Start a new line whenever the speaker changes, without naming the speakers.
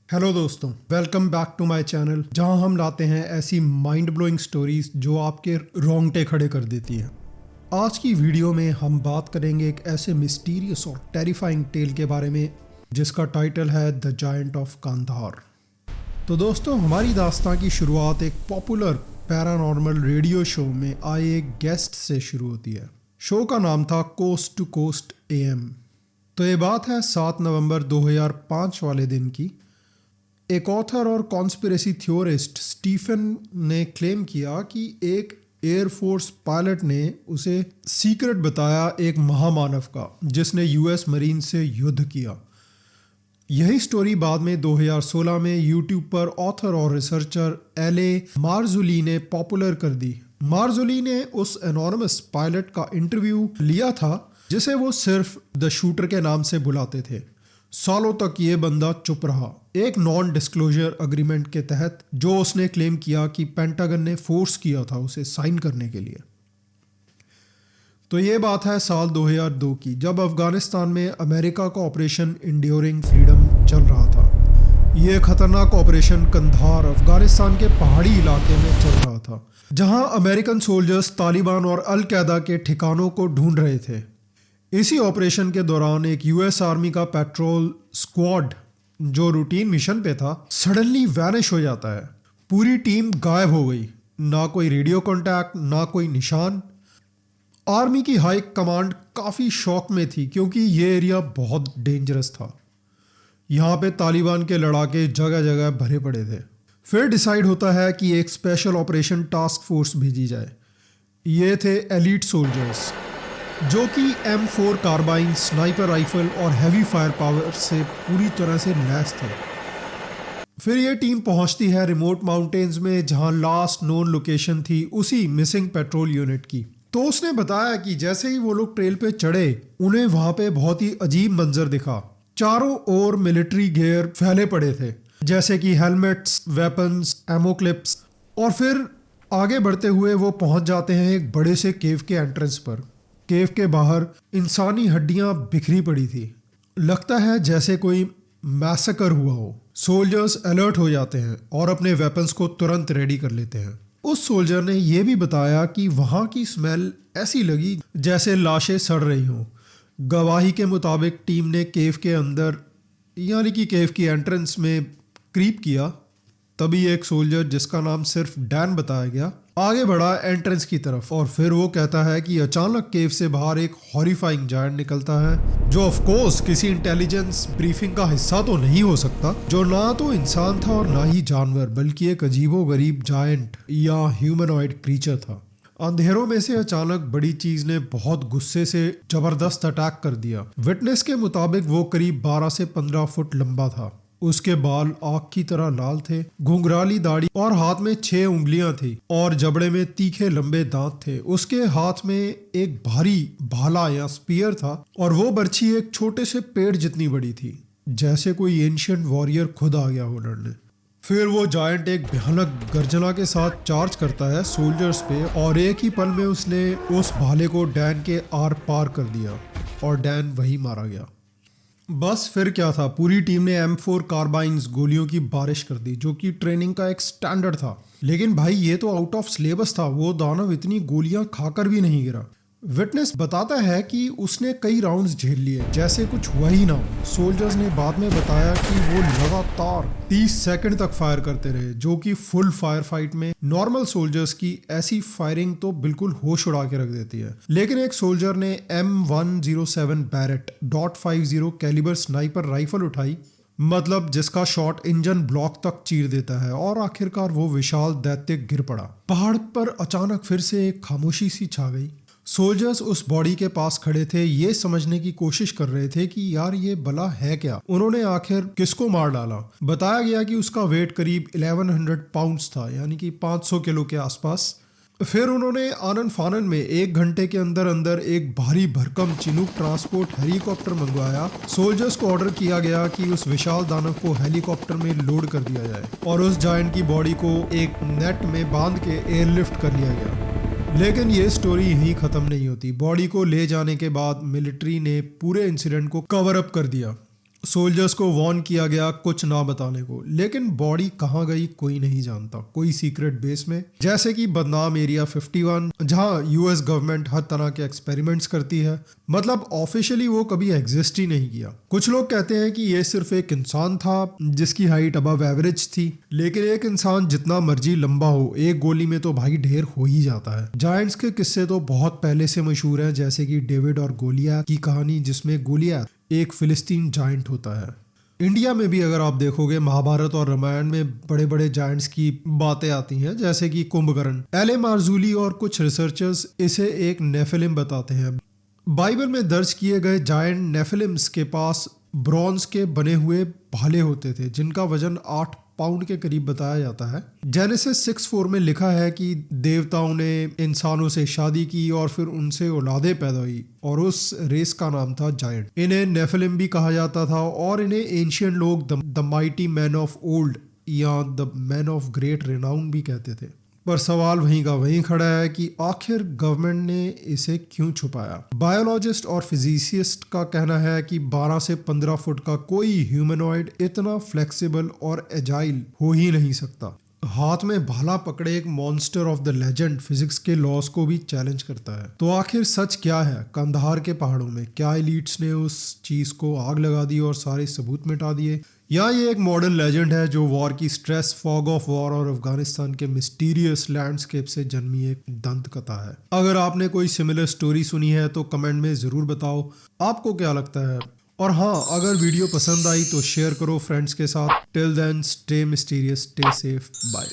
Hello दोस्तों, welcome back to my channel जहां हम लाते हैं ऐसी माइंड ब्लोइंग स्टोरीज जो आपके रोंगटे खड़े कर देती हैं। आज की वीडियो में हम बात करेंगे एक ऐसे मिस्टीरियस और टेरिफाइंग टेल के बारे में जिसका टाइटल है द जायंट ऑफ कांधार। तो दोस्तों, हमारी दास्तां की शुरुआत एक पॉपुलर पैरानॉर्मल रेडियो शो में आए एक गेस्ट से शुरू होती है। शो का नाम था कोस्ट टू कोस्ट AM। तो ये बात है 7 नवंबर 2005 वाले दिन की। एक ऑथर और कॉन्स्पिरेसी थ्योरिस्ट स्टीफन ने क्लेम किया कि एक एयरफोर्स पायलट ने उसे सीक्रेट बताया एक महामानव का जिसने US मरीन से युद्ध किया। यही स्टोरी बाद में 2016 में यूट्यूब पर ऑथर और रिसर्चर LA मार्जुली ने पॉपुलर कर दी। मार्जुली ने उस एनोनिमस पायलट का इंटरव्यू लिया था जिसे वो सिर्फ द शूटर के नाम से बुलाते थे। सालों तक ये बंदा चुप रहा, एक नॉन डिस्क्लोजर अग्रीमेंट के तहत जो उसने क्लेम किया कि पेंटागन ने फोर्स किया था उसे साइन करने के लिए। तो ये बात है साल 2002 की, जब अफगानिस्तान में अमेरिका का ऑपरेशन इंड्योरिंग फ्रीडम चल रहा था। ये खतरनाक ऑपरेशन कंधार अफगानिस्तान के पहाड़ी इलाके में चल रहा था, जहां अमेरिकन सोल्जर्स तालिबान और अल कैदा के ठिकानों को ढूंढ रहे थे। इसी ऑपरेशन के दौरान एक US आर्मी का पेट्रोल स्क्वाड जो रूटीन मिशन पे था सडनली वैनिश हो जाता है। पूरी टीम गायब हो गई, ना कोई रेडियो कांटेक्ट, ना कोई निशान। आर्मी की हाई कमांड काफ़ी शॉक में थी क्योंकि ये एरिया बहुत डेंजरस था। यहाँ पे तालिबान के लड़ाके जगह जगह भरे पड़े थे। फिर डिसाइड होता है कि एक स्पेशल ऑपरेशन टास्क फोर्स भेजी जाए। ये थे एलीट सोल्जर्स जो कि M4 कार्बाइन, स्नाइपर राइफल और हैवी फायर पावर से पूरी तरह से लैस थे। फिर ये टीम पहुंचती है रिमोट माउंटेन्स में जहां लास्ट नोन लोकेशन थी उसी मिसिंग पेट्रोल यूनिट की। तो उसने बताया कि जैसे ही वो लोग ट्रेल पे चढ़े उन्हें वहां पे बहुत ही अजीब मंजर दिखा। चारों ओर मिलिट्री गियर फैले पड़े थे, जैसे कि हेलमेट्स, वेपन्स, एमो क्लिप्स। और फिर आगे बढ़ते हुए वो पहुंच जाते हैं एक बड़े से केव के एंट्रेंस पर। केव के बाहर इंसानी हड्डियां बिखरी पड़ी थी, लगता है जैसे कोई मैसेकर हुआ हो। सोल्जर्स अलर्ट हो जाते हैं और अपने वेपन्स को तुरंत रेडी कर लेते हैं। उस सोल्जर ने यह भी बताया कि वहां की स्मेल ऐसी लगी जैसे लाशें सड़ रही हों। गवाही के मुताबिक टीम ने केव के अंदर यानी कि केव की एंट्रेंस में क्रीप किया। तभी एक सोल्जर जिसका नाम सिर्फ डैन बताया गया आगे बढ़ा एंट्रेंस की तरफ, और फिर वो कहता है कि अचानक केव से बाहर एक हॉरिफाइंग जायंट निकलता है जो ऑफ कोर्स किसी इंटेलिजेंस ब्रीफिंग का हिस्सा तो नहीं हो सकता, जो ना तो इंसान था और ना ही जानवर, बल्कि एक अजीबोगरीब जायंट या ह्यूमनॉइड क्रीचर था। अंधेरों में से अचानक बड़ी चीज ने बहुत गुस्से से जबरदस्त अटैक कर दिया। विटनेस के मुताबिक वो करीब 12 से 15 फुट लंबा था। उसके बाल आग की तरह लाल थे, घुंघराली दाढ़ी और हाथ में 6 उंगलियां थी और जबड़े में तीखे लंबे दांत थे। उसके हाथ में एक भारी भाला या स्पीयर था और वो बर्छी एक छोटे से पेड़ जितनी बड़ी थी, जैसे कोई एंशिएंट वॉरियर खुद आ गया हो लड़ने। फिर वो जायंट एक भयानक गर्जना के साथ चार्ज करता है सोल्जर्स पे और एक ही पल में उसने उस भाले को डैन के आर पार कर दिया और डैन वही मारा गया। बस फिर क्या था, पूरी टीम ने M4 कार्बाइन्स गोलियों की बारिश कर दी जो कि ट्रेनिंग का एक स्टैंडर्ड था। लेकिन भाई ये तो आउट ऑफ सिलेबस था, वो दानव इतनी गोलियां खाकर भी नहीं गिरा। विटनेस बताता है कि उसने कई राउंड्स झेल लिए जैसे कुछ हुआ ही ना हो। सोल्जर्स ने बाद में बताया कि वो लगातार 30 सेकंड तक फायर करते रहे, जो कि फुल फायर फाइट में नॉर्मल सोल्जर्स की ऐसी फायरिंग तो बिल्कुल होश उड़ा के रख देती है। लेकिन एक सोल्जर ने M107 Barrett .50 calibre sniper rifle उठाई, मतलब जिसका शॉट इंजन ब्लॉक तक चीर देता है, और आखिरकार वो विशाल दैत्य गिर पड़ा। पहाड़ पर अचानक फिर से एक खामोशी सी छा गई। सोल्जर्स उस बॉडी के पास खड़े थे, ये समझने की कोशिश कर रहे थे कि यार ये भला है क्या, उन्होंने आखिर किसको मार डाला। बताया गया कि उसका वेट करीब 1100 पाउंड्स था, यानी कि 500 किलो के आसपास। फिर उन्होंने आनन फानन में 1 घंटे के अंदर अंदर एक भारी भरकम चिनूक ट्रांसपोर्ट हेलीकॉप्टर मंगवाया। सोल्जर्स को ऑर्डर किया गया कि उस विशाल दानव को हेलीकॉप्टर में लोड कर दिया जाए और उस जायंट की बॉडी को एक नेट में बांध के एयरलिफ्ट कर लिया गया। लेकिन ये स्टोरी यहीं ख़त्म नहीं होती। बॉडी को ले जाने के बाद मिलिट्री ने पूरे इंसिडेंट को कवर अप कर दिया सोल्जर्स को वार्न किया गया कुछ ना बताने को, लेकिन बॉडी कहाँ गई कोई नहीं जानता। कोई सीक्रेट बेस में, जैसे कि बदनाम एरिया 51, जहाँ यूएस गवर्नमेंट हर तरह के एक्सपेरिमेंट्स करती है। मतलब ऑफिशियली वो कभी एग्जिस्ट ही नहीं किया। कुछ लोग कहते हैं कि ये सिर्फ एक इंसान था जिसकी हाइट अबव एवरेज थी, लेकिन एक इंसान जितना मर्जी लंबा हो, एक गोली में तो भाई ढेर हो ही जाता है। जायंट्स के किस्से तो बहुत पहले से मशहूर हैं, जैसे कि डेविड और गोलियत की कहानी, जिसमें गोलियत एक फिलिस्तीन जायंट होता है। इंडिया में भी अगर आप देखोगे, महाभारत और रामायण में बड़े बड़े जायंट्स की बातें आती हैं, जैसे कि कुंभकर्ण। एले मार्जूली और कुछ रिसर्चर्स इसे एक नेफिलिम बताते हैं। बाइबल में दर्ज किए गए जायंट नेफिलिम्स के पास ब्रॉन्ज के बने हुए भाले होते थे, जिनका वजन 8 पाउंड के करीब बताया जाता है। जेनेसिस 6:4 में लिखा है कि देवताओं ने इंसानों से शादी की और फिर उनसे औलादें पैदा हुई, और उस रेस का नाम था जायंट। इन्हें नेफिलिम भी कहा जाता था, और इन्हें एंशियंट लोग the mighty man of old या the man of great renown भी कहते थे। पर सवाल वहीं का वहीं खड़ा है कि आखिर गवर्नमेंट ने इसे क्यों छुपाया। बायोलॉजिस्ट और फिजिसिस्ट का कहना है कि 12 से 15 फुट का कोई ह्यूमनॉइड इतना फ्लेक्सिबल और एजाइल हो ही नहीं सकता। हाथ में भाला पकड़े एक monster of the legend physics के लॉस को भी चैलेंज करता है। तो आखिर सच क्या है कंधार के पहाड़ों में? क्या एलिट्स ने उस चीज को आग लगा दी और सारे सबूत मिटा दिए, या ये एक मॉडर्न लेजेंड है जो वॉर की स्ट्रेस, फॉग ऑफ वॉर और अफगानिस्तान के मिस्टीरियस लैंडस्केप से जन्मी एक दंत कथा है? अगर आपने कोई सिमिलर स्टोरी सुनी है तो कमेंट में जरूर बताओ आपको क्या लगता है। और हाँ, अगर वीडियो पसंद आई तो शेयर करो फ्रेंड्स के साथ। Till then, stay mysterious, stay safe, bye.